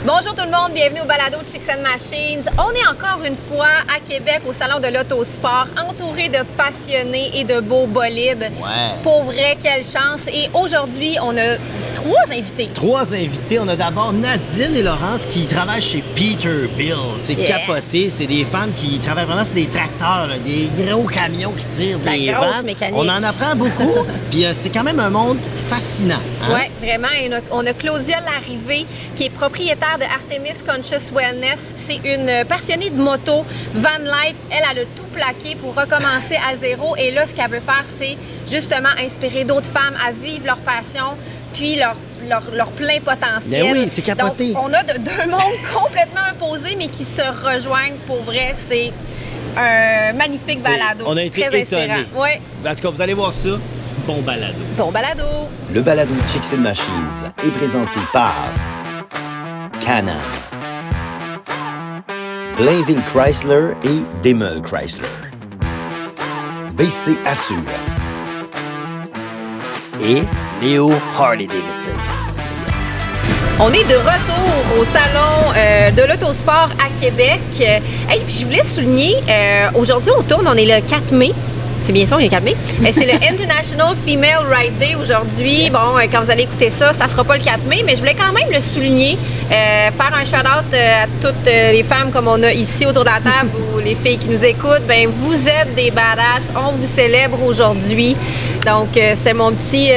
Bonjour tout le monde, bienvenue au balado de Chicks and Machines. On est encore une fois à Québec au Salon de l'Autosport, entouré de passionnés et de beaux bolides. Ouais. Pour vrai, quelle chance. Et aujourd'hui, on a trois invités. Trois invités. On a d'abord Nadine et Laurence qui travaillent chez Peterbilt. C'est capoté. C'est des femmes qui travaillent vraiment sur des tracteurs, là, des gros camions qui tirent des grosse vannes. mécanique. On en apprend beaucoup. Puis c'est quand même un monde fascinant. Hein? Oui, vraiment. Et on a Claudia Larrivée, qui est propriétaire de Artemis Conscious Wellness. C'est une passionnée de moto, van life. Elle a tout plaqué pour recommencer à zéro. Et là, ce qu'elle veut faire, c'est justement inspirer d'autres femmes à vivre leur passion, puis leur plein potentiel. Ben oui, c'est capoté. Donc, on a deux mondes complètement opposés, mais qui se rejoignent pour vrai. C'est un magnifique balado. On a été très étonnés. inspirant. Ouais. En tout cas, vous allez voir ça. Bon balado. Bon balado. Le balado Chicks and Machines est présenté par Can-Am, Blainville Chrysler et Demel Chrysler, BC Assure et Léo Harley-Davidson. On est de retour au Salon de l'Autosport à Québec. Hey, puis je voulais souligner, aujourd'hui on tourne, on est le 4 mai. C'est bien ça, on est le 4 mai. C'est le International Female Ride Day aujourd'hui. Bon, quand vous allez écouter ça, ça sera pas le 4 mai, mais je voulais quand même le souligner, faire un shout-out à toutes les femmes comme on a ici autour de la table ou les filles qui nous écoutent. Ben, vous êtes des badass. On vous célèbre aujourd'hui. Donc, c'était mon petit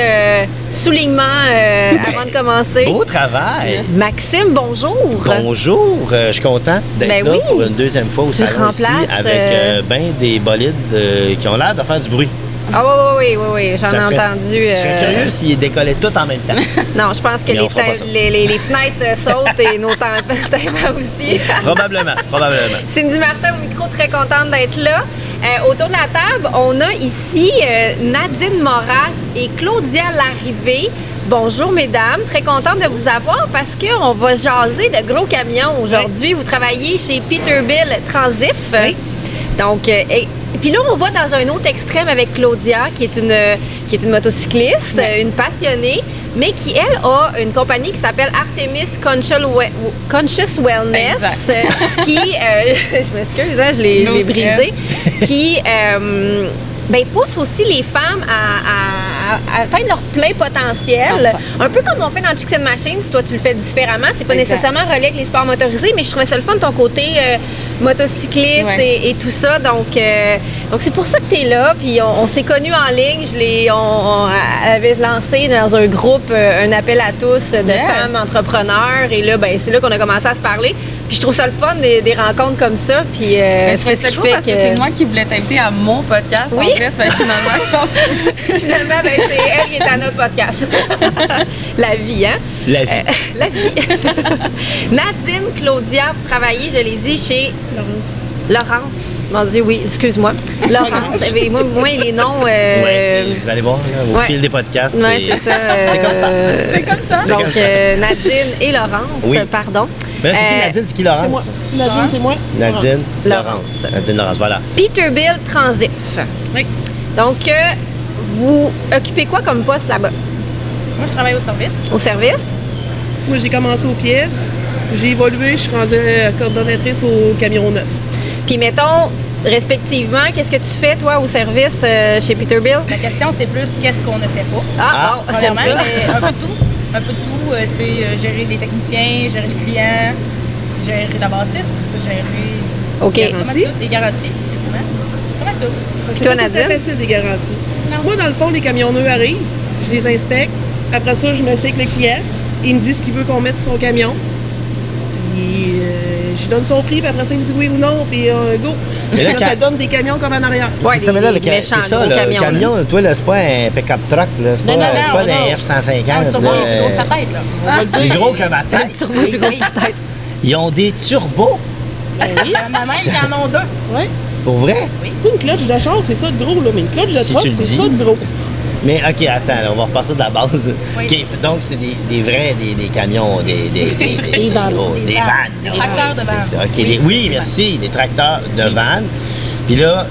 soulignement avant de commencer. Beau travail. Maxime, bonjour. Bonjour. Je suis content d'être là pour une deuxième fois au salon ici avec des bolides qui ont l'air de faire du bruit. Ah oui, j'en ai entendu. Je serais curieux s'ils décollaient tout en même temps. Non, je pense que les fenêtres sautent et nos tympans aussi. Probablement. Cindy Martin au micro, très contente d'être là. Autour de la table, on a ici Nadine Moras et Claudia Larrivée. Bonjour mesdames, très contente de vous avoir parce qu'on va jaser de gros camions aujourd'hui. Vous travaillez chez Peterbilt Transif. Oui. Donc, puis là, on va dans un autre extrême avec Claudia, qui est une motocycliste, une passionnée, mais qui, elle, a une compagnie qui s'appelle Artemis Conscious Wellness, qui, je m'excuse, hein, je l'ai brisé, qui pousse aussi les femmes à atteindre leur plein potentiel. Un peu comme on fait dans Chicks and Machines, toi tu le fais différemment, c'est pas nécessairement relié avec les sports motorisés, mais je trouvais ça le fun ton côté motocycliste et tout ça. Donc c'est pour ça que tu es là. Puis on s'est connus en ligne. On avait lancé dans un groupe un appel à tous de femmes entrepreneurs. Et là, c'est là qu'on a commencé à se parler. Puis je trouve ça le fun des rencontres comme ça. Puis je trouvais ça cool parce que c'est moi qui voulais t'inviter à mon podcast. Oui. En fait, finalement, c'est elle qui est à notre podcast. La vie, hein? La vie. La vie. Nadine, Claudia, vous travaillez, je l'ai dit, chez... Laurence. Mon Dieu, oui, excuse-moi. Laurence. moi, les noms... vous allez voir, là, au fil des podcasts, c'est ça. C'est comme ça. C'est comme ça. Donc, Nadine et Laurence, pardon. Mais là, c'est qui Nadine, c'est qui Laurence? C'est moi. Nadine, c'est moi. Nadine, Laurence. Nadine, Laurence, voilà. Peterbilt Transif. Oui. Donc, vous occupez quoi comme poste là-bas? Moi, je travaille au service. Au service? Moi, j'ai commencé aux pièces. J'ai évolué, je suis rendue coordonnatrice au camion neuf. Puis, mettons, respectivement, qu'est-ce que tu fais, toi, au service chez Peterbilt? La question, c'est plus qu'est-ce qu'on ne fait pas. Bon, j'aime ça. Mais un peu de tout. Un peu de tout. Tu sais, gérer des techniciens, gérer les clients, gérer la bâtisse, gérer OK. des garanties, effectivement. Pas mal tout. Puis toi, C'est pas Nadine? très facile, des garanties. Non. Moi, dans le fond, les camions neufs arrivent, je les inspecte. Après ça, je me sais avec le client. Il me dit ce qu'il veut qu'on mette sur son camion. Puis, je donne son prix, puis après ça, il me dit oui ou non, puis go. Mais là, ça donne des camions comme en arrière. Ouais, c'est ça, mais là, les méchants c'est ça, gros le camions, camion, toi, là, c'est pas un pick-up truck, là. C'est pas, c'est pas des F-150. Sûrement, il est plus gros que ta tête, là. On va le dire. Plus gros que ma tête. Sûrement plus gros que ta tête. Ils ont des turbos. Oui. Il y en a même qui en ont deux. Ouais. Pour vrai? Oui. Tu sais, une cloche de char, c'est ça de gros, là. Mais une cloche de Si truck, tu le c'est dis. ça de gros. Mais OK, attends, là, on va repartir de la base. Oui. OK, donc c'est des vrais, des camions, vannes. des vannes. Des tracteurs de vannes. C'est ça. OK, oui, merci, des tracteurs de vannes. Puis là,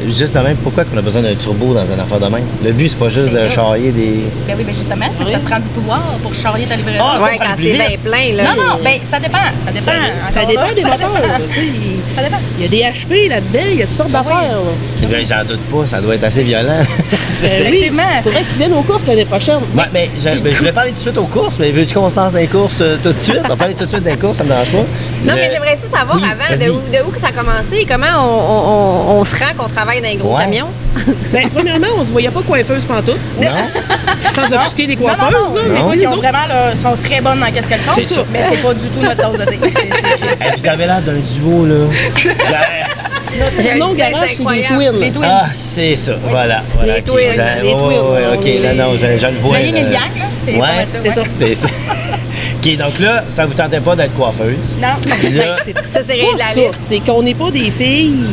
juste de même, pourquoi qu'on a besoin d'un turbo dans un affaire de même? Le but, c'est pas juste de charrier des... Ben oui, ben justement, ça te prend du pouvoir pour charrier ta livraison. Ah, Ouais, pas quand plus c'est vite. bien plein, là. Non, ben ça dépend. Ça dépend. Ça Encore dépend là, des ça moteurs. dépend. là, tu sais. Ça dépend. Il y a des HP là-dedans, il y a toutes sortes d'affaires. là. Ben, j'en doute pas, ça doit être assez violent. Oui, Effectivement, faudrait que tu viennes aux courses l'année prochaine. Ouais, mais je voulais parler tout de suite aux courses, mais veux-tu qu'on se lance dans les courses tout de suite? On va parler tout de suite des courses, ça me dérange pas. Non, mais j'aimerais ça savoir Oui, avant vas-y. de où que ça a commencé, comment on se rend qu'on travaille dans les gros Ouais. camions. Ben, premièrement, on se voyait pas coiffeuse pantoute, Non? sans offusquer les coiffeuses. non, là, les mais fois tu qui sais, ont nous autres, vraiment là, sont très bonnes dans qu'est-ce qu'elles font, C'est ça. mais c'est pas du tout notre tasse de thé. Hey, vous avez l'air d'un duo, là. J'ai un non, lycée, garage, c'est des twins. Les twins. Ah, c'est ça. Voilà. Voilà. Les ok. twins, les twins. Ouais, ok. Non, je le vois. Le yin et le yang, là, c'est pas mal ça. c'est ça. C'est ça. OK, donc là, ça vous tentait pas d'être coiffeuse. Non. Puis là, Ça, c'est rien pas de la ça. liste. C'est qu'on n'est pas des filles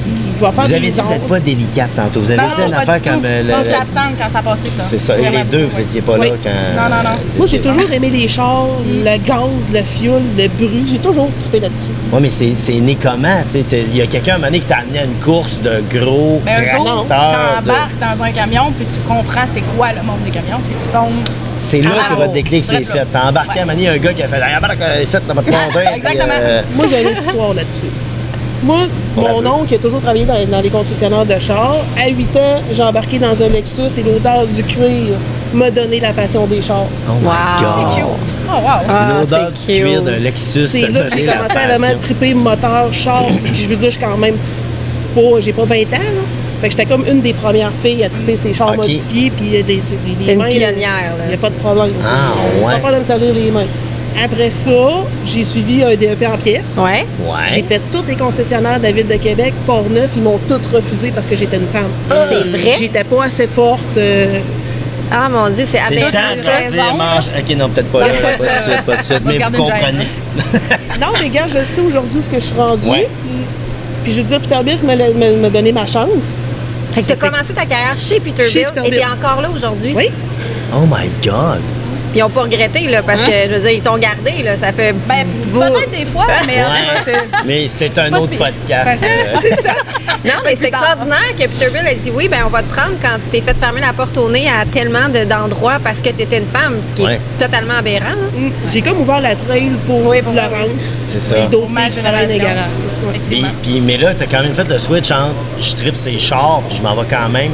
qui vont faire vous avez des dit que vous n'êtes ongles. pas délicate tantôt. Vous avez dit une pas affaire du tout. comme... Non, j'étais absente quand ça a passé, ça. C'est ça. Et Vraiment les deux, beaucoup, vous n'étiez pas Oui. là quand... Non. Moi, j'ai toujours aimé les chars, le gaz, le fioul, le bruit. J'ai toujours trippé là-dessus. Oui, mais c'est né comment? Il y a quelqu'un à un moment donné qui t'a amené à une course de gros Mais un jour, tracteurs. t'embarques dans un camion, puis tu comprends c'est quoi le monde des camions, puis tu tombes. C'est là que Ah, votre déclic s'est bref, là. fait. T'as embarqué à un moment donné un gars qui a fait « Hey, embarque ici, t'as pas de convaincre. Exactement. Moi, j'ai une autre histoire là-dessus. Moi, Bravo. mon oncle a toujours travaillé dans les concessionnaires de chars. À 8 ans, j'ai embarqué dans un Lexus et l'odeur du cuir m'a donné la passion des chars. Oh my Wow. God! C'est cute. Oh, wow. Ah, L'odeur c'est du cuir cute. d'un Lexus C'est t'a là que donné j'ai la commencé à vraiment passion. triper moteur, char. Puis je veux dire, je suis quand même pas... J'ai pas 20 ans, là. Fait que j'étais comme une des premières filles à triper ces chars Ok. modifiés. Puis des T'es une mains, pionnière, il n'y là. a pas de problème. Ah, Pas ouais. de problème de salir les mains. Après ça, j'ai suivi un DEP en pièces. Ouais. Ouais. J'ai fait tous les concessionnaires de la Ville de Québec, Port-Neuf, ils m'ont tous refusé parce que j'étais une femme. C'est vrai? J'étais pas assez forte. Ah, mon Dieu, c'est C'est le aberrant, temps de ça. leur dire mange. Ok, non, peut-être pas là, pas de suite, pas de suite. On va Mais se vous garder une comprenez. Non, mais gars, je sais aujourd'hui où ce que je suis rendue. Ouais. Puis je veux dire, Peterbilt m'a donné ma chance. Fait que t'as commencé ta carrière chez Peterbilt Chez et Peterbilt. t'es encore là aujourd'hui. Oui. Oh my God! Puis ils ont pas regretté, là, parce que, je veux dire, ils t'ont gardé, là. Ça fait... Ben, peut-être des fois, mais en Ouais. fait, c'est. Mais c'est un pas autre si- podcast. Non, mais c'est extraordinaire que Peterbilt a dit oui, ben on va te prendre quand tu t'es fait fermer la porte au nez à tellement d'endroits parce que tu étais une femme, ce qui Ouais. est totalement aberrant. là. J'ai comme ouvert la trail pour Oui, pour Laurence. C'est ça. Et d'autres Pour ma filles qui travaillent dans les génération. garages. Ouais. Puis, Effectivement. mais là, t'as quand même fait le switch entre je tripe ces chars, puis je m'en vais quand même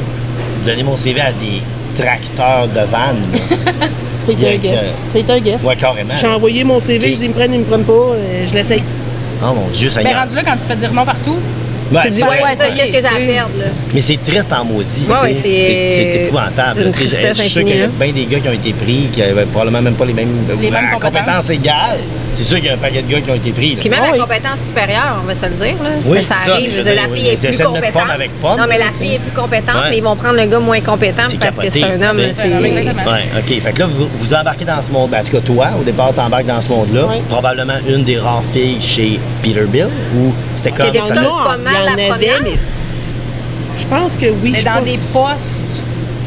donner mon CV à des tracteurs de vannes. là. C'est Il y a un guess. que- C'est un guess. Ouais, carrément. J'ai envoyé mon CV, Ok. je dis, ils me prennent, ils me prennent pas, je l'essaye. Oh mon Dieu, ça Ben, rendu là, quand tu te fais dire non partout, Ouais, Tu dis, c'est ouais, vrai. c'est ça, qu'est-ce que j'ai à perdre, là? Mais c'est triste en maudit. Ouais, tu sais. ouais, c'est épouvantable. c'est une là. Tu sais, tristesse je suis sûr infinie, qu'il y a là. bien des gars qui ont été pris, qui avaient probablement même pas les mêmes compétences. égales. C'est sûr qu'il y a un paquet de gars qui ont été pris. là. Puis même Ah la oui. compétence supérieure, on va se le dire. Là. Oui, ça c'est ça, arrive. mais Je veux dire, la oui, fille mais est c'est plus essaie de mettre compétente. pomme avec pomme, non, mais là, la tu sais. fille est plus compétente, Ouais. mais ils vont prendre le gars moins compétent C'est parce que capoté, c'est un homme. tu sais. là, C'est un homme, exactement. Ouais, OK. Fait que là, vous embarquez dans ce monde. Ben, en tout cas, toi, au départ, t'embarques dans ce monde-là. Ouais. Probablement une des rares filles chez Peterbilt, ou c'était comme T'étais ça. toute Non, pas mal il y en la avait, première. mais je pense que oui. mais je dans pense- des postes,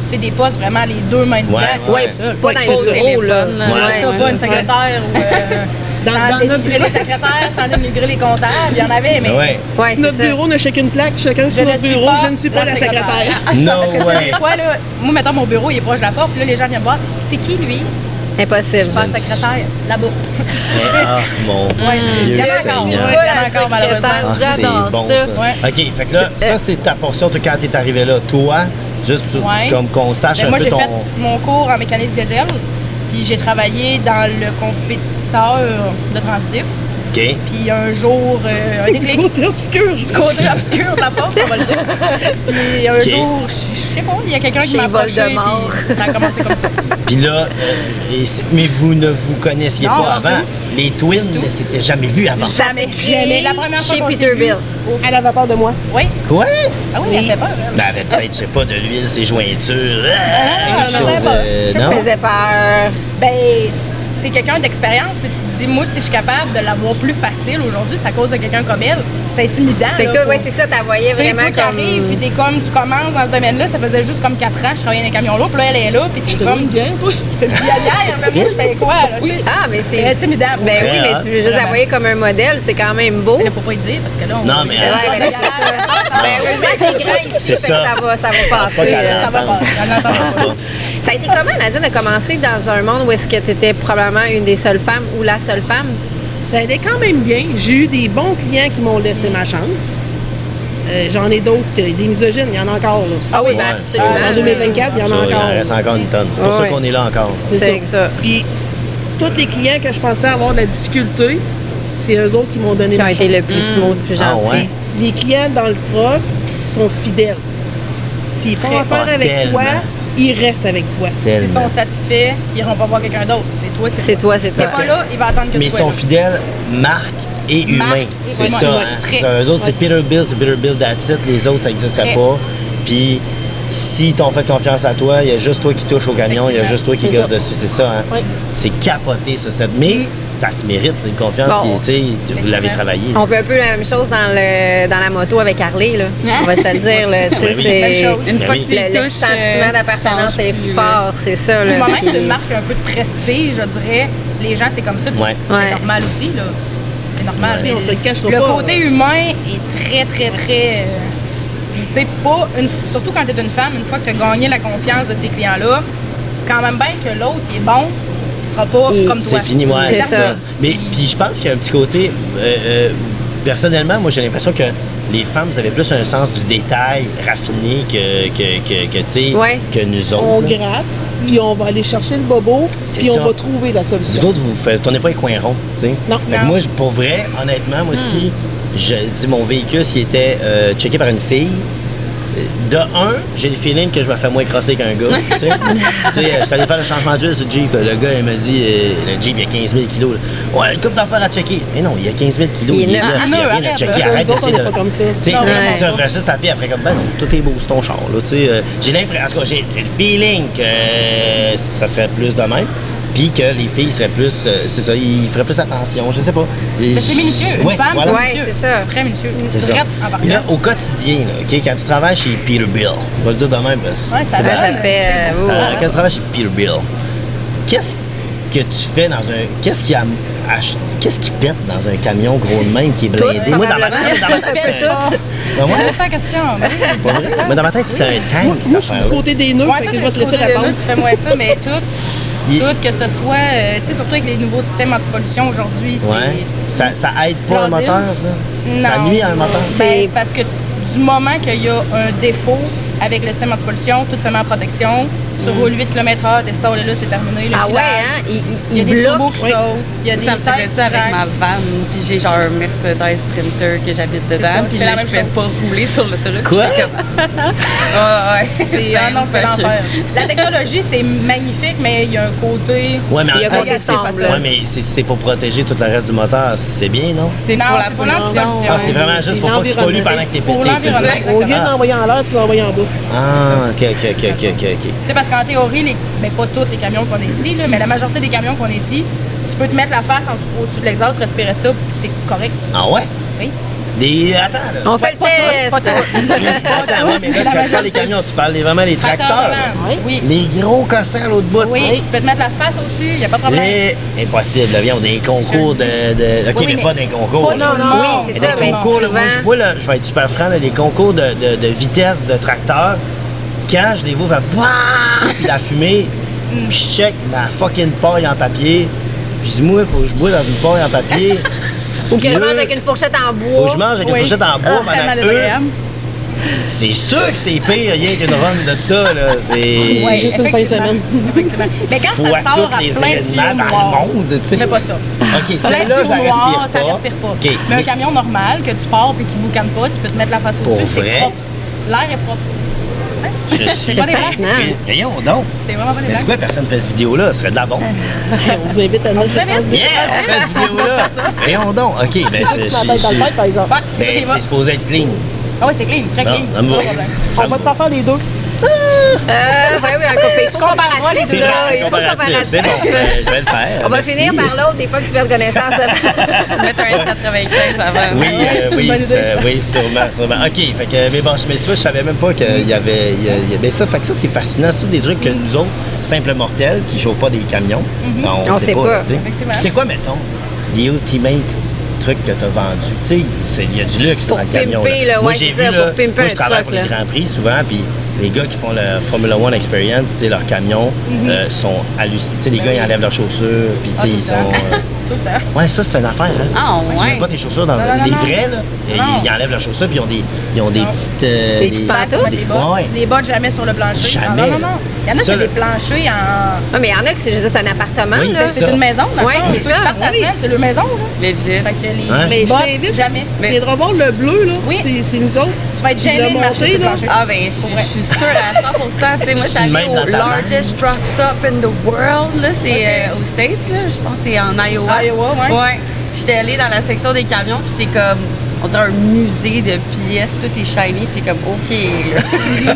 tu sais, des postes vraiment les deux mains dedans. Ouais, Ouais, ça. pas dans Ouais, les c'est ça. bureaux, là. Ouais, C'est ça, pas une secrétaire ou. Dans sans notre dénigrer les secrétaires, sans dénigrer les comptables. Il y en avait, mais. Ouais. Ouais, Si notre c'est ça. bureau n'a chacune plaque, chacun sur Je ne notre suis bureau, pas je ne suis pas la secrétaire. No Parce que, tu sais, way. des fois, là, moi, mettons, mon bureau, il est proche de la porte, puis là, les gens viennent me voir. C'est qui, lui? Impossible. Je suis pas secrétaire, là-bas. Ah, mon Dieu Il y en a Je encore, suis Seigneur. pas il y en a la encore, malheureusement. Ah, J'adore c'est bon, ça. ça. Ouais. OK, fait que là, ça, c'est ta portion toi, quand t'es arrivé là. Toi, juste pour- Ouais. comme qu'on sache Ben, un moi, peu j'ai ton... fait mon cours en mécanique diesel, puis j'ai travaillé dans le compétiteur de Transdiff. OK. Puis un jour, un Du déclic. côté obscur. Du côté obscur de la force, on va le dire. Puis un Ok. jour, je sais pas, il y a quelqu'un qui Chez m'a approché, Voldemort. puis ça a commencé comme ça. Puis là, mais vous ne vous connaissiez Non, pas du avant. tout. Les twins Du tout. ne s'étaient jamais vus avant. Ça Jamais, s'est créé jamais. La première fois chez qu'on s'est Peterbilt. vu, Elle avait peur de moi. Oui. Quoi? Ah oui, elle fait peur. elle. Ben, avec peut-être, je sais pas, de l'huile, ses jointures. non, quelque chose, non, Ça me non? faisait peur. Ben, c'est quelqu'un d'expérience, mais tu te dit, moi, si je suis capable de l'avoir plus facile aujourd'hui, c'est à cause de quelqu'un comme elle. C'est intimidant. Fait que là, toi, pour- ouais, c'est ça, t'as voyé Tu sais, vraiment toi qui comme... arrives, puis t'es comme, tu commences dans ce domaine-là, ça faisait juste comme 4 ans, je travaillais dans les camions là, puis là, elle est là, puis t'es Je te comme, donne bien, toi. c'est le hier, mais moi, je fais quoi, là, tu sais, Ah, mais c'est intimidant. Ben Très oui, mais hot. tu veux juste Vraiment. envoyer comme un modèle, c'est quand même beau. Mais là, faut pas y dire, parce que là, on Non, mais- Ouais, ben là, c'est ça. Ben, heureusement, c'est grand ici, C'est fait que ça. ça va C'est pas passer. qu'elle ça va l'entende. passer, elle l'entend Je pense pas. pas. Ça a été comment, Nadine, de commencer dans un monde où est-ce que tu étais probablement une des seules femmes ou la seule femme? Ça allait quand même bien. J'ai eu des bons clients qui m'ont laissé ma chance. J'en ai d'autres, des misogynes, il y en a encore. Là. Ah oui, Ouais. ben absolument. En 2024, il y en Ça, a il en encore. reste encore une tonne. C'est pour ça Ouais. qu'on est là encore. C'est ça. Puis, tous les clients que je pensais avoir de la difficulté, c'est eux autres qui m'ont donné Qui ont ma été le chance. plus smooth, le plus Ah gentil. ouais? Les clients dans le truck sont fidèles. S'ils font affaire Ah, avec tellement. toi, ils restent avec toi. S'ils Tellement. sont satisfaits, ils iront pas voir quelqu'un d'autre. C'est toi, C'est toi, c'est toi. T'es pas là, il va attendre que Mais tu ils sois sont là. fidèles, marque et humain. Marque et C'est humain, ça, ouais, hein. très. C'est eux autres, c'est Peter Bill, that's it. Les autres, ça n'existait Très. pas. Puis, si t'ont fait confiance à toi, il y a juste toi qui touche au camion, il y a juste toi qui C'est gosse ça. dessus, c'est ça. Hein? Oui. C'est capoté, ça. Mais ça se mérite, c'est une confiance Bon. qui, tu sais, vous l'avez travaillé. On veut un peu la même chose dans la moto avec Harley, là. On va se le dire, là. Tu sais, Ben oui. c'est... Même chose. Une Ben fois oui. que tu y Le touches, sentiment d'appartenance tu est changes plus, fort, c'est ça, là. Du moment que Puis- c'est une marque un peu de prestige, je dirais, les gens, c'est comme ça, puis Ouais. c'est Ouais. normal aussi, là. C'est normal. Ouais. Mais On se le cachera le pas. côté humain est très, très, très... tu sais, pas... surtout quand tu es une femme, une fois que tu as gagné la confiance de ces clients-là, quand même bien que l'autre, il est bon, il sera pas Et comme toi. C'est fini, ouais, C'est c'est ça. ça. Mais puis je pense qu'il y a un petit côté. Personnellement, moi, j'ai l'impression que les femmes, vous avez plus un sens du détail raffiné que tu sais, Ouais. que nous autres. On là. gratte, puis on va aller chercher le bobo, C'est puis ça. on va trouver la Vous solution. autres, vous tournez pas les coins ronds, tu sais. Non. Fait que Non. moi, pour vrai, honnêtement, moi aussi, tu sais, mon véhicule, s'il était checké par une fille, de un, j'ai le feeling que je me fais moins crosser qu'un gars. Tu sais, je suis allé faire le changement d'huile sur le Jeep. Le gars, il m'a dit, le Jeep, il y a 15 000 kilos. Là. Ouais, une couple d'affaires à checker. Mais non, il y a 15 000 kilos. Il est neuf. neuf, il n'y a rien à Arrête, checker. là. Arrête Nous autres, d'essayer on de. n'est pas comme ça. Tu sais, Non, c'est ça. non. Après ça, la fille, après comme, ben non, tout est beau, c'est ton char. Là, tu sais. J'ai l'impression, en tout cas, j'ai le feeling que ça serait plus de même. Puis que les filles seraient plus, c'est ça, ils feraient plus attention, je sais pas. Mais c'est minutieux. Une Ouais, femme, voilà. Ouais, c'est minutieux. c'est ça. Très minutieux. C'est ça. Prête en Puis là, partant. au quotidien, là, OK, quand tu travailles chez Peterbilt, on va le dire de même, parce que Ouais, ça c'est va. ça. Ça fait... Quand tu travailles chez Peterbilt, qu'est-ce que tu fais dans un... Qu'est-ce qui pète dans un camion gros de même qui est blindé? Tout, Moi, dans ma probablement. tête, c'est Tout. Ben ouais, C'est ça la question. pas vrai. Mais dans ma tête, c'est un tank, cette Moi, je suis du affaire-là. côté des nœuds, Ouais, fait toi, que je t'es vais te du laisser côté de répondre. nous, tu fais moins ça, mais tout, Il- que ce soit, tu sais, surtout avec les nouveaux systèmes anti-pollution aujourd'hui, c'est... Ouais. Ça aide pas un plausible. moteur, ça? Ça Non. nuit à un moteur? Ben, c'est parce que du moment qu'il y a un défaut avec le système anti-pollution, tout se met en protection. Tu roules 8 km/h, t'es stallé là, c'est terminé. Le Ah ouais, filage. hein? Il y a des bloque. turbos qui sautent. Il y a des Ça me faisait têtes ça avec qui ma van, puis j'ai genre un Mercedes Sprinter que j'habite ça, dedans, puis c'est là, la je même pouvais chose. pas rouler sur l'autoroute. Quoi? J'étais comme... ouais. C'est ah non, c'est l'enfer. La technologie, c'est magnifique, mais il y a un côté... Ouais, mais en Il y a même temps, côté c'est- sombre, là. ouais, mais c'est pour protéger tout le reste du moteur. C'est bien, non? C'est Non, pour la c'est pour pollution. l'anti-pollution. Ah, c'est vraiment juste c'est pour pas que tu pollues l'environnement. pendant que t'es Pour pété, c'est ça? l'environnement. Au lieu de Exactement. l'envoyer en l'air, tu l'envoies en bas. Ah, ok. Tu sais, parce qu'en théorie, ben, pas tous les camions qu'on a ici, là, mais la majorité des camions qu'on a ici, tu peux te mettre la face au-dessus de l'exhaust, respirer ça, puis c'est correct. Ah ouais? Oui. Attends, là. On fait le Pas test. tout, pas tout. Attends, ouais, mais là, tu parles des camions, tu parles vraiment des tracteurs. là. Oui. Oui. Les gros cossins à l'autre bout. Oui, tu peux te mettre la face au-dessus, il n'y a pas de problème. Impossible, là, viens, des concours de... Ok, Oui, mais mais pas des concours. pas là. tout le monde. Oui, c'est Mais ça, des mais concours, là, souvent... moi, là, je vais être super franc, là, les concours de vitesse de tracteur, quand je les vois faire BOUAH puis la fumée, puis je check ma fucking paille en papier, puis je dis, moi, il faut que je bois dans une paille en papier. Ou que je Puis mange eux, avec une fourchette en bois. faut que je mange avec une Oui. fourchette en bois Vraiment pendant eux. désagréable. C'est sûr que c'est pire, rien qu'une run de ça, là. C'est... Ouais, juste une fin de effectivement. semaine. Effectivement. Mais quand Fois ça sort tous à les plein de événements tuyaux dans noirs, le monde, tu sais. fais pas ça. OK, Plein de celle-là, je tuyaux la noirs, respire t'en pas. respires pas. OK, Mais un camion normal que tu pars et qui boucane pas, tu peux te mettre la face Pour au-dessus, c'est vrai? propre. L'air est propre. je suis... pas des blagues. fascinant. Mais voyons donc. C'est vraiment pas des Mais blagues. pourquoi personne fait cette vidéo-là? Ce serait de la bombe. On vous invite à notre vous invite. Yeah, on fait cette vidéo-là. Voyons donc. OK, ben C'est ça qui se met la tête dans le tête, par exemple. Ouais, c'est ben, toi qui c'est supposé être clean. Ah oui, c'est clean, très Non, clean. ça me Pas va. de problème. On va te faire faire les deux. Oui, un comparatif. compares-moi les C'est là, vrai, il faut comparatif. comparatif. C'est bon, je vais le faire. On va Merci. finir par l'autre des fois que tu perds connaissance. Mettre un S95 avant. Oui, c'est une oui, bonne idée, ça. oui, sûrement. OK, fait que, mais bon, mais tu vois, je savais même pas qu'il y avait... mais ça, fait que ça, c'est fascinant. C'est tous des trucs que nous autres, simples mortels, qui chauffent pas des camions, on sait pas. Tu sais. Effectivement. Puis c'est quoi, mettons, des ultimate trucs que tu as vendus? Tu sais, il y a du luxe Pour dans le camion. pimper, là, Moi, ouais, j'ai c'est vu, ça, là, pour pimper moi, un je travaille truck, pour les là. Grands Prix souvent, puis les gars qui font le Formula One Experience, tu sais, leurs camions sont hallucinants. Tu sais, les gars, ils enlèvent leurs chaussures, puis tu sais, ils sont... Tout le temps. Ouais, ça, c'est une affaire, hein? Ah, Tu mets ouais. pas tes chaussures dans non, les non. vrais, là. Non. Ils enlèvent leurs chaussures, puis ils ont des petites... Des petites pantoufles? Des bottes. Ouais. Des bottes jamais sur le plancher. Jamais. Non. Il y en a, Ça, c'est là. des planchers en. Ah, mais il y en a que c'est juste un appartement, Oui, là. c'est C'est ça. une maison, dans le Ouais, fond. c'est Ceux qui ça, partent la oui. semaine, c'est leur maison, là. Legit. Fait que les Ouais. Mais je bottes, t'invite. jamais. Tu viendras voir le bleu, là. Oui. C'est nous autres. Tu vas être gêné de marcher sur le là. plancher. Ah, ben, je suis sûre à 100%. Tu sais, moi, je suis C'est allée même dans au ta largest truck stop in the world. Là, c'est aux States, là. Je pense que c'est en Iowa. Iowa, ouais. Ouais. Puis j'étais allée dans la section des camions, puis c'est comme, on dirait un musée de pièces, tout est shiny, puis t'es comme, OK, là.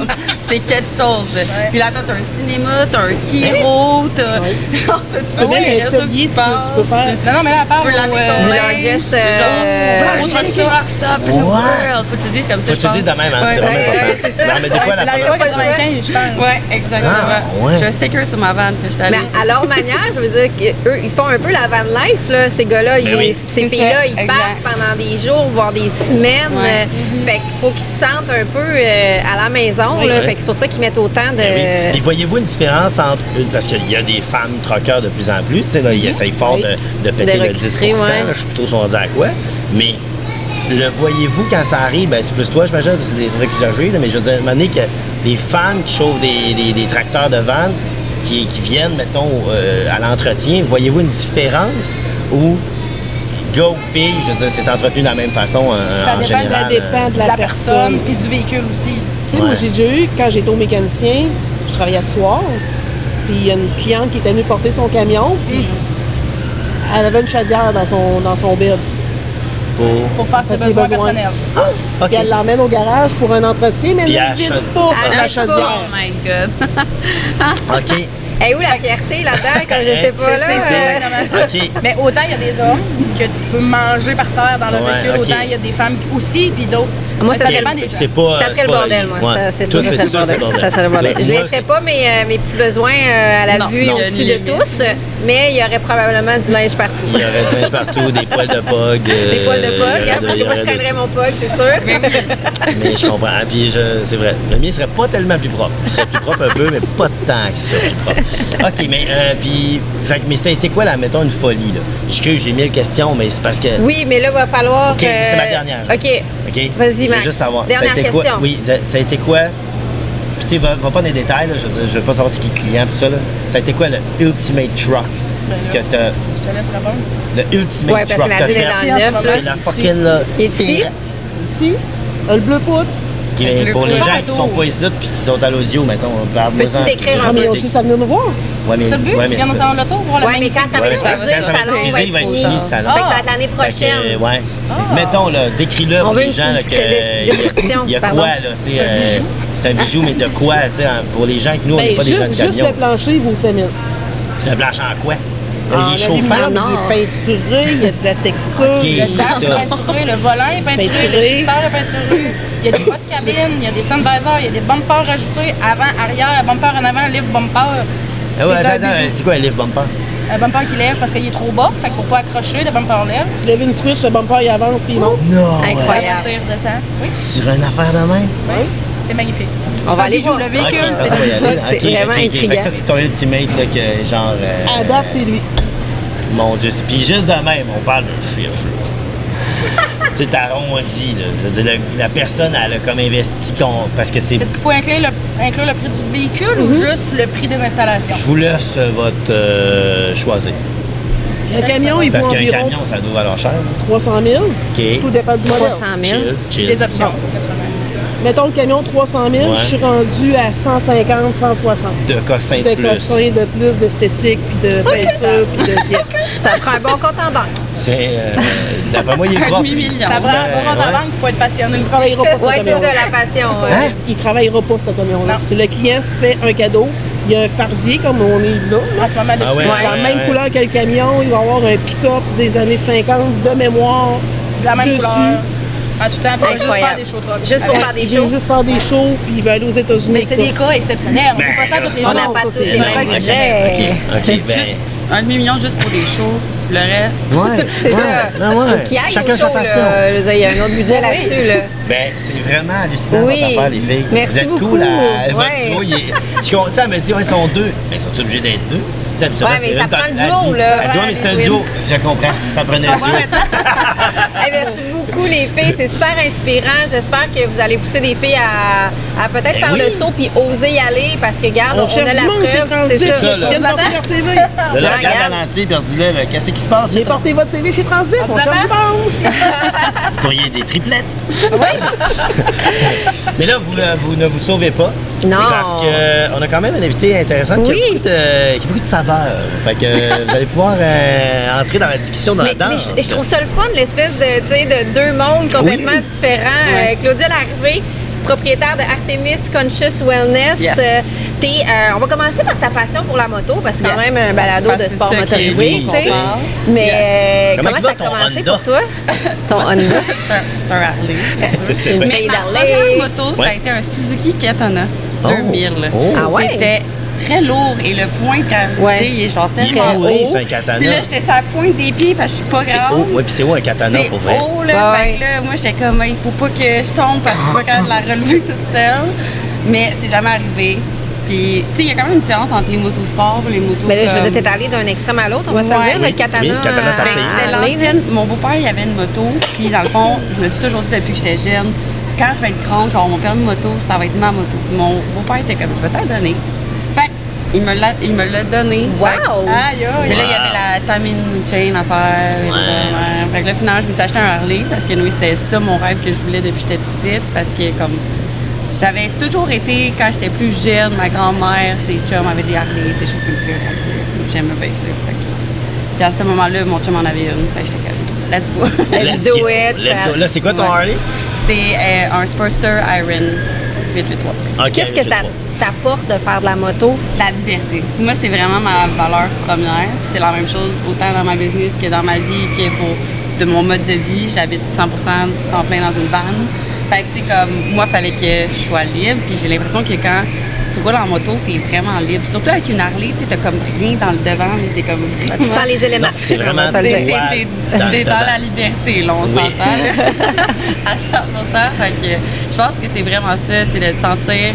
C'est quelque chose. Ouais. Puis là, t'as un cinéma, t'as un Kiro, t'as. Genre, Tu peux même un cellier, tu peux faire. Non, mais là, à part Tu peux laver ton Du linge, largest, c'est genre, largest truck stop in the What? world. Faut que tu dises comme ça, Faut que tu je pense. dises de même, hein, Ouais. c'est vraiment Ouais, important. c'est ça. Non, mais des fois, c'est la la première fois, 95, je pense. Ouais, exactement. Ah, ouais. J'ai un sticker sur ma van que je t'allais. Mais à leur manière, je veux dire qu'eux, ils font un peu la van life, là, ces gars-là. Ben oui. Ces C'est filles-là, ça, ils exact. partent pendant des jours, voire des semaines. Ouais. Fait qu'il faut qu'ils se sentent un peu à la maison. Oui, là. ouais. Fait que c'est pour ça qu'ils mettent autant de... Ben oui. Et voyez-vous une différence entre parce qu'il y a des femmes truckers de plus en plus, tu sais, là, ils essayent fort de péter De le 10 recruter, ouais. là, je suis plutôt sondé à quoi, mais le voyez-vous quand ça arrive, ben, c'est plus toi, j'imagine, parce que c'est des trucs usagés, là, mais je veux dire, à un moment donné, que les femmes qui chauffent des tracteurs de vannes, qui viennent, mettons, à l'entretien, voyez-vous une différence ou gars ou filles, je veux dire, c'est entretenu de la même façon Ça en dépend, général? Ça dépend de De la personne. puis du véhicule aussi. Tu sais, moi, Ouais. j'ai déjà eu, quand j'étais au mécanicien, je travaillais le soir, puis il y a une cliente qui était venue porter son camion, puis elle avait une chaudière dans son bed. Pour faire ses Faire ses besoins besoins. personnels. OK. Puis elle l'emmène au garage pour un entretien, mais Puis elle elle ne vide chaudit. pas Elle la vide pas. chaudière. Oh my god. OK. Et où la fierté là-dedans, quand je sais pas, là? C'est OK. Mais autant il y a des hommes que tu peux manger par terre dans le Ouais, véhicule, ok. autant il y a des femmes aussi, puis d'autres. Moi, Mais ça ça serait- dépend des gens. C'est pas. Ça serait le bordel, moi. Ça, c'est sûr que ça serait le bordel. Ça serait le bordel. Je Moi, laisserais pas mes petits besoins à la Non, vue non, au-dessus ni de les tous, mais il y aurait probablement du linge partout. Il y aurait du linge partout, des poils de pog. Des poils de pog, hein, parce que moi je traînerais mon pog, c'est sûr. Mais je comprends. Puis c'est vrai. Le mien serait pas tellement plus propre. Il serait plus propre un peu, mais pas tant que ça plus propre. OK, mais puis. Fait que, mais ça a été quoi, là, mettons, une folie, là? Excuse, j'ai 1000 questions, mais c'est parce que. Oui, mais là, il va falloir. OK, c'est ma dernière. OK. OK? Vas-y, Je veux Max. juste savoir. Dernière ça a été quoi? question. Oui, ça a été quoi? Puis, tu sais, va pas dans les détails, là, je veux pas savoir c'est qui le client, tout ça, là. Ça a été quoi le ultimate truck que t'as. Je te laisse répondre. Le ultimate Ouais, parce truck que que Nadine t'as est fait? dans le neuf, C'est là. la fucking, là. Et ici? Ici, le bleu poudre. Qui, Le pour les bleu gens qui sont pas ici puis qui sont à l'audio, mettons, parle-moi Peux-tu décrire Ah, un mais peu? ils ont juste à venir nous voir. Ouais, C'est ça le but? Qui viennent au salon de l'auto pour le Ouais, mais quand ça va Ouais, être mais diffusé, le quand ça va être salon va diffusé, il va être être fini. fini, le salon. Fait que ça va être l'année Fait que, prochaine. ouais. Mettons, là, décris-le On pour veut les une gens. Là, petite description, il y a pardon. quoi, là, tu sais, c'est un bijou, mais de quoi, tu sais, pour les gens que nous, on n'est Ben, pas des gens de juste camion. le plancher, il vaut 5 000. Le blanche en quoi? En Il est chauffant. aluminium, il est peinturé, il y a de la texture. Ok. il y a Le de- dash est ça. peinturé, le volant est peinturé, le Peinturé. shifter est peinturé. Il y a des bas de cabine, il y a des sunvisors, il y a des bumpers ajoutés avant, arrière, bumper en avant, lift bumper. C'est Ah ouais, un attends, bijou. c'est quoi un lift bumper? Un bumper qui lève parce qu'il est trop bas, fait que pour pas accrocher, le bumper lève. Tu lèves une switch, le bumper il avance puis il monte. Non! Incroyable. Après ça, il redescend. Oui, Sur une affaire de même? c'est magnifique. On va Ça, aller bijou, voir le ça. véhicule, Ok, c'est on va y le aller. C'est Ok, vraiment ok, ok. Fait intriguant. que ça, c'est ton ultimate, là, que genre. À date, c'est lui. Mon Dieu. Puis juste de même, on parle d'un chiffre, là. Tu sais, t'arrondis, là. Je veux dire, la personne, elle a comme investi parce que c'est. Est-ce qu'il faut inclure le prix du véhicule ou juste le prix des installations? Je vous laisse votre choisir. Le camion, il vaut Parce qu'un environ camion, ça doit valoir cher. 300 000. OK. Tout dépend du modèle. 300 000. Chill. Des options. Mettons le camion 300 000, Ouais. je suis rendu à 150, 160. De cossin De de plus. cossins, de plus, d'esthétique, puis de peinture, puis de pièces. Ça prend un bon compte en banque. C'est. D'après moi, il est Un propre. demi-million. Ça prend un bon compte en Ouais. banque, il faut être passionné. Il travaillera pas Oui, ce c'est camion. ça, la passion. Hein? Il travaillera pas, ce camion-là. Non. Si le client se fait un cadeau, il y a un fardier, comme on est là. En ce moment dessus. Ah ouais, La même couleur que le camion, il va avoir un pick-up des années 50 de mémoire. De la même dessus. couleur. En tout temps, pour juste Incroyable. faire des shows trucks. Juste pour Avec- faire des Il shows. veut juste faire des shows, puis il va aller aux États-Unis Mais avec c'est ça. des cas exceptionnels. On Ben, peut pas ça toutes les On jours. n'a non, pas ça, tous c'est les vrai. mêmes Ok, budgets. OK, ben. Juste un demi-million juste pour des shows. Le reste. Ouais, C'est ça. non, ouais. Faut qu'il aille Chacun au sa show, passion. là. Je veux dire, il y a un autre budget Oui. là-dessus. Là. Ben, c'est vraiment hallucinant Oui. votre affaire, les filles. Merci Vous êtes beaucoup. cool. Votre Ouais. duo, je suis content, elle me dit, ouais, ils sont deux. Mais ils sont obligés d'être deux? Tu sais, habituellement, Ouais, mais c'est ça une prend par- le elle duo, dit- là. Elle dit, ouais, mais c'est un Ouais, duo. Je comprends. Ça prenait un duo. Hey, merci beaucoup, les filles. C'est super inspirant. J'espère que vous allez pousser des filles à peut-être Ben faire oui. le saut puis oser y aller parce que, regarde, on, On cherche a la du monde chez preuve. Transit. C'est ça, ça. là. Viens de porter leur CV. Là, Ah, regarde regarde. à l'entier, puis dis-le, là, qu'est-ce qui se passe? J'ai porté votre CV chez Transit. On cherche du monde. Vous pourriez des triplettes. Mais là, vous ne vous sauvez pas. Non. Parce qu'on a quand même un invité intéressant qui, Oui. qui a beaucoup de saveurs. Fait que vous allez pouvoir entrer dans la discussion, dans la Mais danse. je trouve ça le fun, l'espèce de, tu sais, de deux mondes complètement Oui. différents. Ouais. Claudia Larrivée, propriétaire de Artemis Conscious Wellness. Yes. On va commencer par ta passion pour la moto, parce que c'est quand Yes. même un balado Parce de que sport c'est ça motorisé. qui- tu oui, sais. qu'on parle. Mais Comment comment il ça va a ton commencé Honda? pour toi? Ton Honda. C'est un Harley. Je sais Une pas. fille Mais ma d'Harley. première moto, ça Ouais. a été un Suzuki Katana Oh. 2000. Oh. Ah ouais? C'était très lourd et le point de gravité Ouais. il est genre Il est tellement pourri, haut. c'est un katana. Puis là, j'étais sur la pointe des pieds parce que je suis pas C'est grande. haut. Ouais, puis c'est haut un katana, C'est pour vrai. haut, là. Ouais. Fait que là, moi, j'étais comme, il faut pas que je tombe parce que je suis pas capable de la relever toute seule. Mais c'est jamais arrivé. Puis, tu sais, il y a quand même une différence entre les motosports et les motos. Mais là, je veux comme- dire, t'es allé d'un extrême à l'autre, on va se le Ouais. dire, Oui. le katana. Oui, le katana, ça Ben, tire. c'était l'ancienne. Mon beau-père, il avait une moto. Puis, dans le fond, je me suis toujours dit depuis que j'étais jeune, quand je vais être grande, genre mon permis moto, ça va être ma moto. Puis, mon beau-père était comme, je vais t'en donner. Fait il me l'a donné. Wow! Aïe, aïe. Mais là, il y avait la timing chain à faire. et tout. Fait que là, finalement, je me suis acheté un Harley parce que oui, c'était ça mon rêve que je voulais depuis que j'étais petite. Parce que comme j'avais toujours été, quand j'étais plus jeune, ma grand-mère, ses chums avaient des Harley, des choses comme ça. Fait que j'aimais bien ça. Fait que... Puis à ce moment-là, mon chum en avait une. Fait que j'étais comme, let's go. Let's do it. Let's go. Là, c'est quoi ton Ouais. Harley? C'est un Sportster Iron 883. Ok, Qu'est-ce que ça t'apporte de faire de la moto? La liberté. Moi, c'est vraiment ma valeur première. Puis c'est la même chose autant dans ma business que dans ma vie, que pour de mon mode de vie. J'habite 100% temps plein dans une van. Fait que, tu sais, comme, moi, il fallait que je sois libre. Puis j'ai l'impression que quand tu roules en moto, t'es vraiment libre. Surtout avec une Harley, tu sais, t'as comme rien dans le devant. Là, t'es comme Tu sens les éléments. Non, c'est vraiment On va se le des- dire. T'es dans la liberté, là, on Oui. s'entend. là. À 100%. Fait que je pense que c'est vraiment ça, c'est de sentir.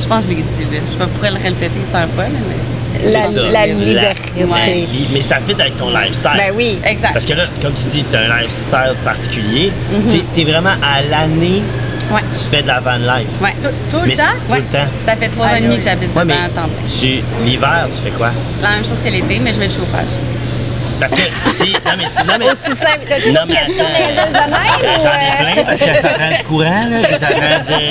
Je pense que je l'ai dit, là. Je pourrais le répéter 100 fois, là, mais. C'est ça. La liberté. Ouais. Mais ça fit avec ton lifestyle. Ben oui. Exact. Parce que là, comme tu dis, tu as un lifestyle particulier. Tu es vraiment à l'année, Ouais. tu fais de la van life. Ouais. Tout Mais le temps? tout le temps. Ça fait 3 ans et demi que j'habite Ouais, dedans mais à temps plein. l'hiver, tu fais quoi? La même chose que l'été, mais je mets le chauffage. Parce que, tu sais, non, mais. Aussi simple. T'as-tu Non, une mais question attends. niaiseuse de même? J'en ai plein parce que ça prend du courant, là, puis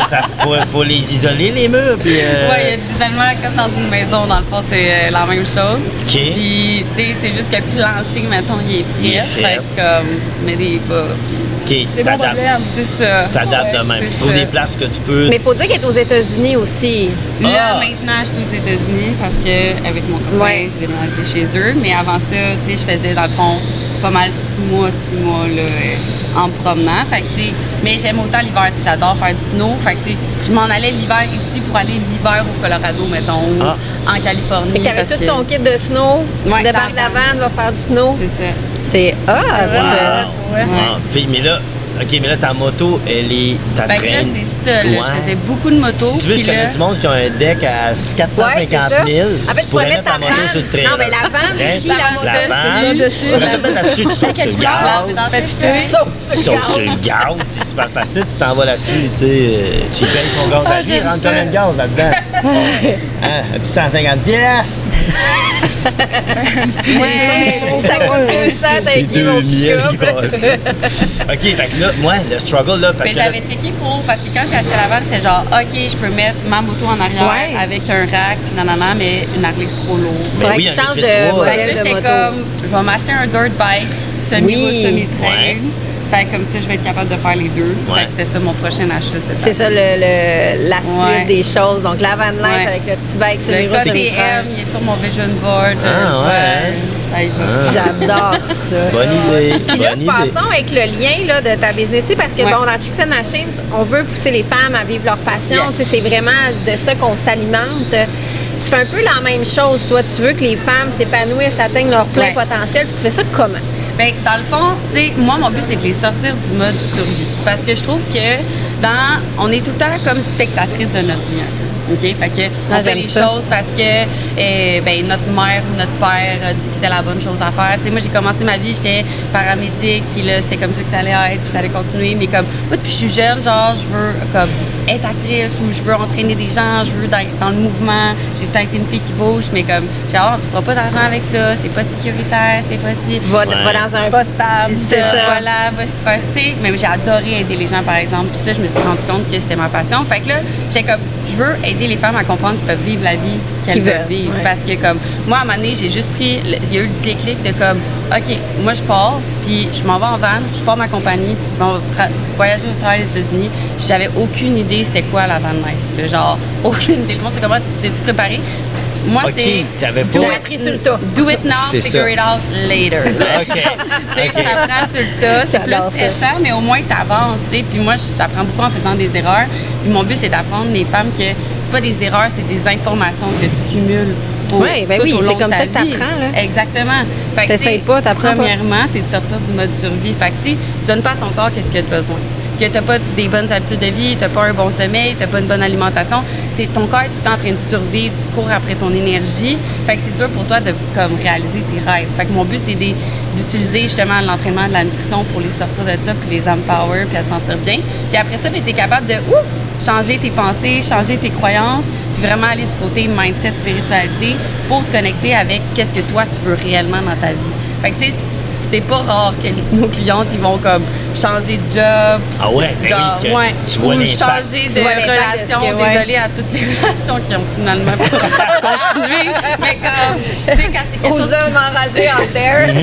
ça prend faut les isoler, les murs, puis... Ouais, il y a tellement comme dans une maison, dans le fond, c'est la même chose. OK. Puis, tu sais, c'est juste que le plancher, mettons, il est Il est frais. frais. Fait que, comme, tu te mets des bas, puis OK, tu C'est bon t'adaptes. problème. c'est ça. Tu t'adaptes de même. c'est Tu trouves ça. des places que tu peux... Mais il faut dire qu'elle est aux États-Unis aussi. Là, Ah! maintenant, je suis aux États-Unis parce que avec mon copain, Ouais. j'ai déménagé chez eux. Mais avant ça, tu sais, je faisais dans le fond pas mal 6 mois là, en promenant. Fait que, tu sais, mais j'aime autant l'hiver. Tu sais, j'adore faire du snow. Fait que, tu sais, je m'en allais l'hiver ici pour aller l'hiver au Colorado, mettons, ou Ah. en Californie. Fait que t'avais parce tout que- ton kit de snow, Ouais, débarque de la van, va faire du snow. C'est ça. C'est hot! Wow. Ouais. Ah, puis, mais là, ta moto, elle est... Ta Fait que là, traîne. c'est ça. Là, Ouais. je faisais beaucoup de motos. Si tu veux, je puis connais là- du monde qui a un deck à 450 000. En fait, tu pourrais mettre ta moto sur le van. train. Non, mais la van, Hein? puis la moto. La dessus. vanne, dessus. tu pourrais tout mettre là-dessus, tu sautes sur le gaz. Sauf sur le gaz, c'est super facile, tu t'en vas là-dessus, tu sais, tu lui payes son gaz à vie, il rentre combien de gaz là-dedans? Hein, un petit 150 pièces. Ça coûte 200 C'est avec mon 2000 pick-up. OK, fait que là, moi, le struggle, là, parce Mais que là, j'avais checké parce que quand j'ai acheté la vanne, j'étais genre, OK, je peux mettre ma moto en arrière Ouais. avec un rack, puis nanana, mais une Harley, c'est trop lourd. Faudrait oui, que tu un changes Liquid de 3, Fait que là, modèle de j'étais moto. comme, je vais m'acheter un dirt bike, semi-route, Oui. semi-trail. Ouais. Fait que comme ça, je vais être capable de faire les deux. Ouais. Fait que c'était ça mon prochain achat cette C'est ça la suite Ouais. des choses. Donc la van life Ouais. avec le petit bike sur Le les routes code semi-trail. TM, il est sur mon vision board. Ah, ouais. Ça y va. J'adore ça. bonne idée. Puis là, bonne idée. passons avec le lien là, de ta business. Tu sais, parce que Ouais. bon, dans Chicks and Machines, on veut pousser les femmes à vivre leur passion. Yes. Tu sais, c'est vraiment de ça qu'on s'alimente. Tu fais un peu la même chose, toi. Tu veux que les femmes s'épanouissent, atteignent leur plein Ouais. potentiel. Puis tu fais ça comment? Ben, dans le fond, tu sais, moi, mon but, c'est de les sortir du mode survie. Parce que je trouve que on est tout le temps comme spectatrice de notre vie, un peu. OK? Fait que on fait j'aime les ça. choses parce que ben, notre mère ou notre père a dit que c'était la bonne chose à faire. Tu sais, moi, j'ai commencé ma vie, j'étais paramédic, puis là, c'était comme ça que ça allait être, puis ça allait continuer. Mais comme, moi, depuis que je suis jeune, genre, je veux comme être actrice ou je veux entraîner des gens, je veux dans le mouvement. J'ai tant été une fille qui bouge, mais comme, genre, tu feras pas d'argent avec ça, c'est pas sécuritaire, c'est pas si. Va dans un pas stable. C'est ça. Voilà, va se faire. Tu sais, même j'ai adoré aider les gens, par exemple. Puis ça, je me suis rendu compte que c'était ma passion. Fait que là, j'étais comme, je veux aider les femmes à comprendre qu'elles peuvent vivre la vie qu'elles veulent vivre. ouais. Parce que, comme, moi, à un moment donné, j'ai juste pris. Il y a eu le déclic de comme, OK, moi, je pars, puis je m'en vais en van, je pars ma compagnie, je m'en vais voyager au travers des États-Unis. J'avais aucune idée c'était quoi la van life. Là, genre, aucune idée. Le monde, c'est comment, t'es-tu préparé? Moi, OK, t'avais pas... Tu l'as appris sur le tas. Do it now, C'est figure ça. it out later. OK. Tu sais, OK. t'apprends sur le tas, c'est plus J'adore ça. stressant, mais au moins t'avances, tu sais. Puis moi, j'apprends beaucoup en faisant des erreurs. Puis mon but, c'est d'apprendre les femmes que c'est pas des erreurs, c'est des informations que tu cumules. Ouais, ben tout oui, au c'est long de comme ta ça que vie. t'apprends, là. Exactement. Fait Si que, tu sais, t'essayes pas, t'apprends pas. Premièrement, c'est de sortir du mode survie. Fait que si tu donnes pas à ton corps qu'est-ce qu'il a besoin, que t'as pas des bonnes habitudes de vie, t'as pas un bon sommeil, t'as pas une bonne alimentation, ton corps est tout le temps en train de survivre, tu cours après ton énergie. Fait que c'est dur pour toi de comme réaliser tes rêves. Fait que mon but, c'est d'utiliser justement l'entraînement de la nutrition pour les sortir de ça, puis les empower, puis à se sentir bien. Puis après ça, ben, t'es capable de changer tes pensées, changer tes croyances, puis vraiment aller du côté mindset, spiritualité pour te connecter avec qu'est-ce que toi tu veux réellement dans ta vie. Fait que tu sais, c'est pas rare que nos clientes ils vont comme changer de job, Ah ouais, ben genre oui, que ouais, tu vois ou l'impact. changer Tu de vois l'impact de ce relation. que- ouais. Désolée à toutes les relations qui ont finalement continué, mais comme tu sais quand c'est quelque Aux chose hommes enragés en terre.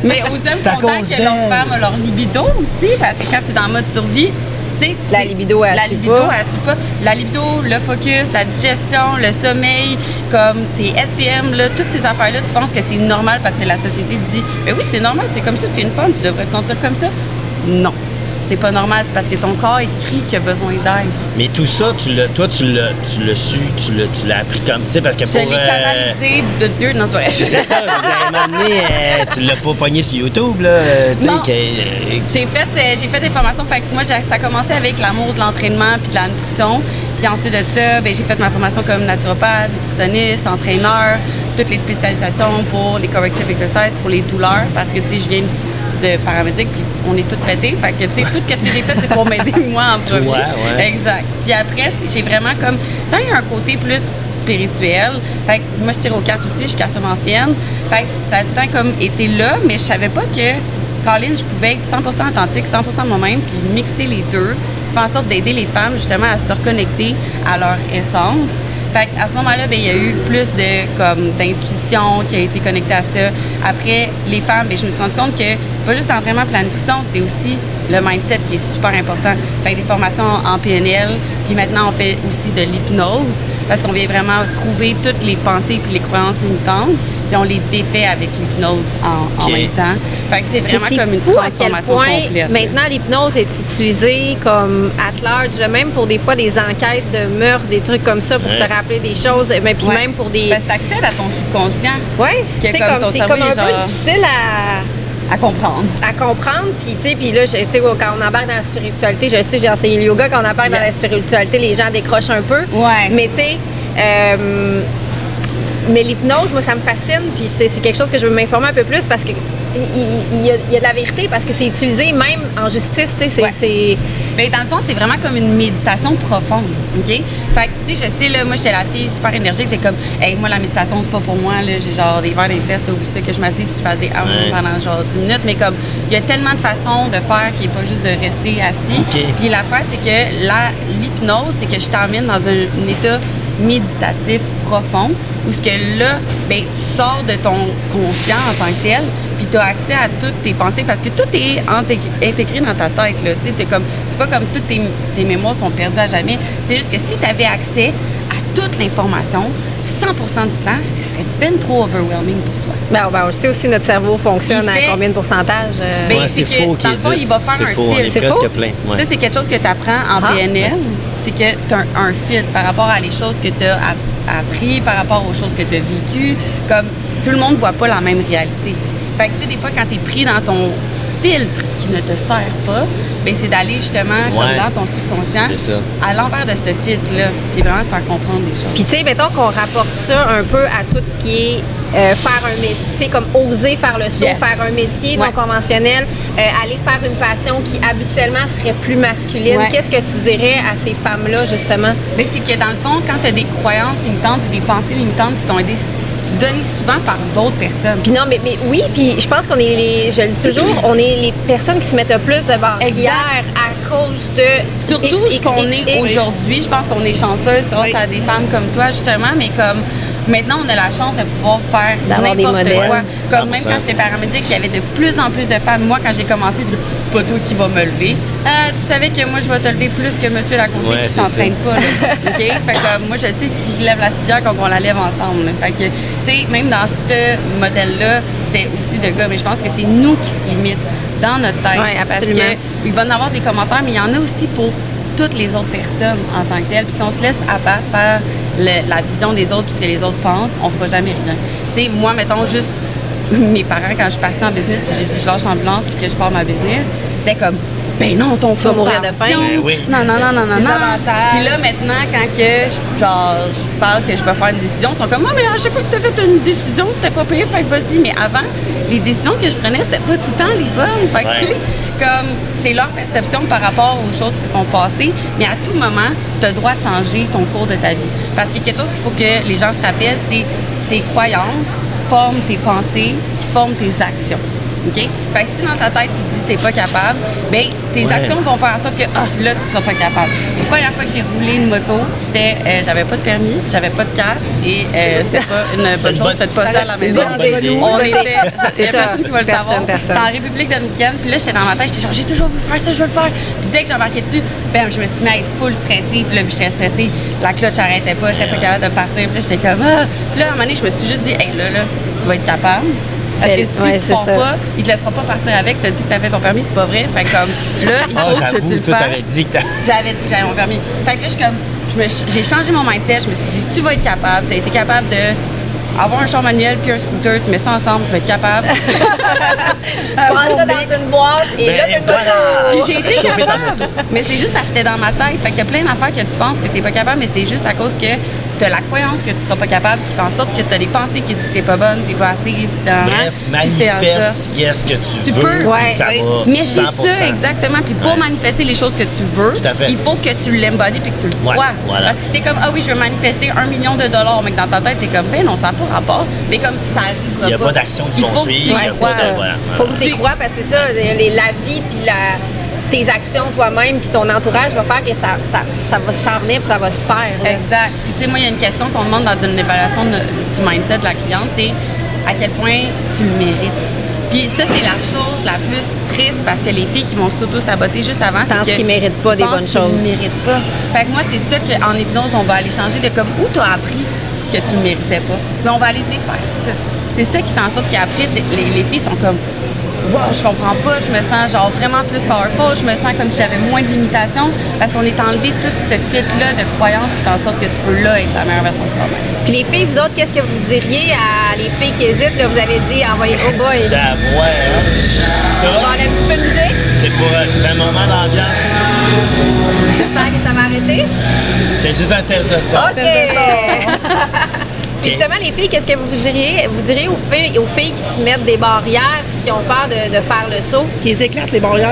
mais aux hommes C'est à contents cause que leur d'elle. femme a leur libido aussi, parce que quand tu es dans le mode survie, tu sais, La libido, elle la suit libido, pas. elle suit pas. La libido, le focus, la digestion, le sommeil, comme tes SPM, là, toutes ces affaires-là, tu penses que c'est normal parce que la société te dit, mais oui, c'est normal, c'est comme ça, tu es une femme, tu devrais te sentir comme ça. Non. C'est pas normal, c'est parce que ton corps écrit qu'il a besoin d'aide. Mais tout ça, tu l'as su, tu l'as appris comme, tu sais, parce que Je pour... l'ai canalisé de Dieu, non, c'est vrai. C'est ça, à un moment donné, tu l'as pas pogné sur YouTube, là, tu sais, Non. que... J'ai fait des formations. Fait que moi, ça a commencé avec l'amour de l'entraînement puis de la nutrition. Puis ensuite de ça, ben, j'ai fait ma formation comme naturopathe, nutritionniste, entraîneur, toutes les spécialisations pour les corrective exercises, pour les douleurs, parce que, tu sais, je viens de paramédic puis on est toutes pétées. Fait que, tu sais, tout ce que j'ai fait, c'est pour m'aider moi en premier. ouais. Exact. Puis après, j'ai vraiment comme... Tant il y a un côté plus spirituel. Fait que moi, je tire aux cartes aussi, je suis cartomancienne. Fait que ça a tout le temps comme été là, mais je savais pas que Colin, je pouvais être 100% authentique, 100% moi-même, puis mixer les deux, faire en sorte d'aider les femmes justement à se reconnecter à leur essence. Fait qu'à ce moment-là, ben, il y a eu plus d'intuition qui a été connectée à ça. Après, les femmes, ben, je me suis rendu compte que c'est pas juste l'entraînement et la nutrition, c'est aussi le mindset qui est super important. Fait que des formations en PNL, puis maintenant on fait aussi de l'hypnose parce qu'on vient vraiment trouver toutes les pensées puis les croyances limitantes, puis on les défait avec l'hypnose en OK. même temps. Fait que c'est Mais vraiment c'est comme une fou à quel transformation point complète. maintenant l'hypnose est utilisée comme at large, là, même pour des fois des enquêtes de meurtre, des trucs comme ça pour Ouais. se rappeler des choses, mais puis Ouais. même pour des... Parce que t'accèdes à ton subconscient Ouais, que tu sais, comme ton c'est cerveau comme un est peu genre- difficile à comprendre. à comprendre, puis tu sais, puis là, tu sais, quand on embarque dans la spiritualité, je sais, j'ai enseigné le yoga, quand on embarque dans la Yes. spiritualité, les gens décrochent un peu. Ouais. Mais tu sais, mais l'hypnose, moi, ça me fascine, puis c'est quelque chose que je veux m'informer un peu plus parce que il y a de la vérité parce que c'est utilisé même en justice, tu sais, c'est... Mais dans le fond, c'est vraiment comme une méditation profonde, OK? Fait que, tu sais, je sais, là, moi, j'étais la fille super énergique, t'es comme, hey, moi, la méditation, c'est pas pour moi, là, j'ai genre des verres dans les fesses, oublie ça, que je m'assieds, tu fasses des pendant genre 10 minutes, mais comme, il y a tellement de façons de faire qu'il n'est pas juste de rester assis. Puis l'affaire, c'est que l'hypnose, c'est que je t'emmène dans un état méditatif profond, où ce que là, ben, tu sors de ton conscient en tant que tel, puis tu as accès à toutes tes pensées, parce que tout est intégré dans ta tête, là. Tu sais, c'est pas comme toutes tes mémoires sont perdues à jamais. C'est juste que si tu avais accès à toute l'information, 100% du temps, ce serait ben trop overwhelming pour toi. Ben, on le sait aussi, notre cerveau fonctionne à combien de pourcentage? Ben, ouais, c'est faux que, dans le fond, il va faire un faux, filtre. on est presque plein. Ouais. Ça, c'est quelque chose que tu apprends en PNL. C'est que tu as un filtre par rapport à les choses que tu as appris, par rapport aux choses que tu as vécues. Comme tout le monde ne voit pas la même réalité. Fait que, tu sais, des fois, quand tu es pris dans ton filtre qui ne te sert pas, ben c'est d'aller justement comme dans ton subconscient à l'envers de ce filtre-là, puis vraiment faire comprendre des choses. Puis tu sais, mettons qu'on rapporte ça un peu à tout ce qui est faire un métier, tu sais, comme oser faire le saut, faire un métier non conventionnel, aller faire une passion qui habituellement serait plus masculine. Qu'est-ce que tu dirais à ces femmes-là, justement? Ben, c'est que dans le fond, quand tu as des croyances limitantes, des pensées limitantes qui t'ont aidé donné souvent par d'autres personnes. Puis non, mais oui, puis je pense qu'on est je le dis toujours, on est les personnes qui se mettent le plus de barrières à cause de surtout ce qu'on est aujourd'hui. Je pense qu'on est chanceuse grâce à des femmes comme toi, justement, mais comme maintenant, on a la chance de pouvoir faire n'importe quoi. Comme 100%. Même quand j'étais paramédic, il y avait de plus en plus de femmes. Moi, quand j'ai commencé, c'est pas toi qui vas me lever. Tu savais que moi, je vais te lever plus que monsieur à côté qui s'entraîne pas. Là. OK? Fait que moi, je sais qu'il lève la civière quand on la lève ensemble. Là. Fait que, tu sais, même dans ce modèle-là, c'était aussi de gars. Mais je pense que c'est nous qui se limitent dans notre tête. Oui, absolument. Parce qu'il va y en avoir des commentaires, mais il y en a aussi pour toutes les autres personnes en tant que telles. Puis si on se laisse abattre par la vision des autres, puisque les autres pensent, on fera jamais rien. Tu sais, moi, mettons juste mes parents, quand je suis partie en business, puis j'ai dit je lâche l'ambulance puis que je pars ma business, c'était comme ben non, ton tu vas mourir de faim. Non. Puis là, maintenant, quand je parle que je vais faire une décision, ils sont comme mais à chaque fois que tu as fait une décision, c'était pas pire, fait que vas-y. Mais avant, les décisions que je prenais, c'était pas tout le temps les bonnes. Fait que tu sais, comme c'est leur perception par rapport aux choses qui sont passées, mais à tout moment, tu as le droit de changer ton cours de ta vie. Parce qu'il y a quelque chose qu'il faut que les gens se rappellent, c'est tes croyances forment tes pensées, qui forment tes actions. OK? Fait que si dans ta tête, tu te dis que t'es pas capable, bien, tes actions vont faire en sorte que, là, tu seras pas capable. La première fois que j'ai roulé une moto, j'avais pas de permis, j'avais pas de cash et c'était pas une bonne chose. Faites pas ça à la maison. On était, c'est ça, qui va le savoir. J'étais en République dominicaine, puis là, j'étais dans ma tête, j'étais genre, j'ai toujours voulu faire ça, je veux le faire. Puis dès que j'embarquais dessus, bam, je me suis mis à être full stressée, puis là, j'étais stressée, la cloche arrêtait pas, j'étais pas capable de partir, puis là, j'étais comme, Puis là, à un moment donné, je me suis juste dit, hey, là, tu vas être capable. Parce que si tu pars pas, il te laissera pas partir avec. Tu as dit que tu avais ton permis, c'est pas vrai. Fait comme là, il faut que tu le fasses. J'avais dit que j'avais mon permis. Fait que là, j'ai changé mon mindset. Je me suis dit, tu vas être capable. Tu as été capable de avoir un char manuel puis un scooter. Tu mets ça ensemble, tu vas être capable. Tu prends ça dans une boîte et là, tu Puis j'ai été capable. Mais c'est juste parce que j'étais dans ma tête. Fait qu'il y a plein d'affaires que tu penses que tu n'es pas capable, mais c'est juste à cause que tu as la croyance que tu ne seras pas capable qui fait en sorte que tu as des pensées qui disent que tu n'es pas bonne, tu n'es pas assez. Bref, manifeste qu'est-ce que tu veux. Ça va. Mais c'est ça, exactement. Puis pour manifester les choses que tu veux, il faut que tu l'embodies puis que tu le crois. Voilà. Parce que si t'es comme, oui, je veux manifester $1 million, mais que dans ta tête, t'es comme, ben non, ça n'a pas rapport. Mais comme ça arrivera pas. Il n'y a pas d'action qui vont suivre. Il faut que tu y crois parce que c'est ça, la vie puis tes actions toi-même puis ton entourage va faire que ça va s'en venir puis ça va se faire. Exact. Puis tu sais, moi, il y a une question qu'on demande dans une évaluation du mindset de la cliente, c'est à quel point tu le mérites. Puis ça, c'est la chose la plus triste parce que les filles qui vont s'auto-saboter juste avant, c'est qu'ils méritent pas des bonnes choses. Ils méritent pas. Fait que moi, c'est ça qu'en hypnose, on va aller changer de comme où tu as appris que tu ne méritais pas. Mais on va aller défaire ça. C'est ça qui fait en sorte qu'après, les filles sont comme wow, je comprends pas, je me sens genre vraiment plus powerful, je me sens comme si j'avais moins de limitations parce qu'on est enlevé tout ce fit-là de croyances qui fait en sorte que tu peux là être la meilleure version de toi-même. Puis les filles, vous autres, qu'est-ce que vous diriez à les filles qui hésitent? Là, vous avez dit envoyez au boy. Ça, on va aller un petit peu de musique. C'est pour un moment d'ambiance. J'espère que ça va arrêter. C'est juste un test de ça. OK. Puis justement, les filles, qu'est-ce que vous diriez? Vous diriez aux filles qui se mettent des barrières et qui ont peur de faire le saut? Qui les éclatent, les barrières.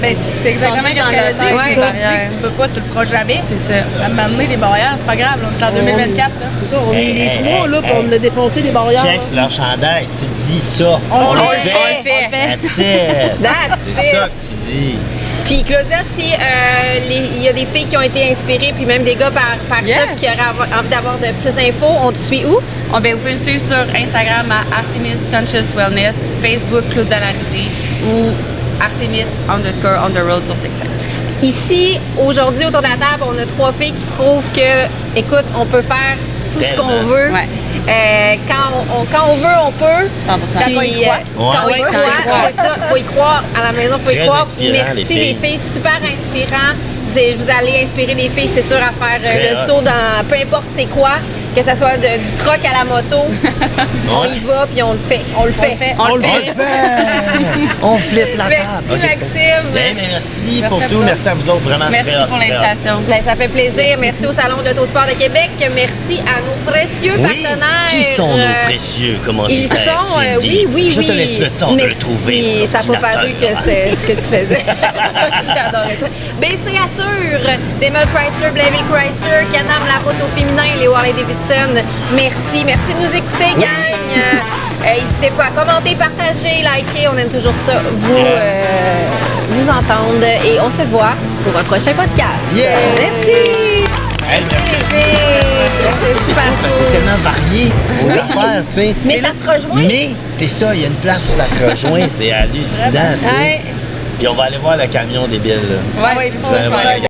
Ben, c'est exactement Ils ce sont qu'elle a juste dit. dans leur Si tête, tu dis que tu peux pas, tu le feras jamais. C'est ça. À m'amener des barrières, c'est pas grave. Là, on est en 2024. Là. C'est ça, on est Hey, les hey, trois, là, hey, puis on a défoncé des barrières. Check, c'est leur chandail. Tu dis ça. On le le fait. fait. That's it. That's C'est it. ça que tu dis. Puis Claudia, si il y a des filles qui ont été inspirées, puis même des gars par Yes. ça, puis qui auraient envie d'avoir de plus d'infos, on te suit où? Vous pouvez me suivre sur Instagram à Artemis Conscious Wellness, Facebook Claudia Larrivée ou Artemis_on_the road sur TikTok. Ici, aujourd'hui, autour de la table, on a 3 filles qui prouvent que, écoute, on peut faire tout ce qu'on Tellement. veut. Ouais. Quand on veut, on peut. 100%. Puis, Quand on y croit. quand on y Ouais. croit, Quand on y croit. c'est ça. Faut y croire. À la maison, faut y Très croire. inspirant, Merci les filles. super inspirant. Vous allez inspirer les filles, c'est sûr, à faire Très le hot. saut dans peu importe c'est quoi, que ce soit du troc à la moto. On y va, puis on le fait. On le fait. On le fait! On flippe la Merci, table. Ok. Maxime. Ben, merci pour à tout. vous. Merci à vous autres. Vraiment Merci très hot, pour très hot. l'invitation. Ben, ça fait plaisir. Merci au Salon de l'Autosport de Québec. Merci à nos précieux Oui, partenaires. qui sont nos précieux Ils commanditaires, sont, Cindy? oui. Je te laisse le temps de le Merci. trouver. Ça n'a pas paru que l'ordinateur. c'est ce que tu faisais. J'adorais ça. BC Assure, Demel Chrysler, Blainville Chrysler, Can-Am, la route au féminin, les Harley Davidson. Merci de nous écouter, gang. N'hésitez pas à commenter, partager, liker. On aime toujours ça, vous entendre. Et on se voit pour un prochain podcast. Yeah. Merci. Hey, merci. C'était super Parce que cool. c'est tellement varié aux affaires, tu sais. Mais ça se rejoint. Mais c'est ça, il y a une place où ça se rejoint. C'est hallucinant, tu sais. Ouais. Puis on va aller voir le camion débile, là. Ouais, Vous allez voir le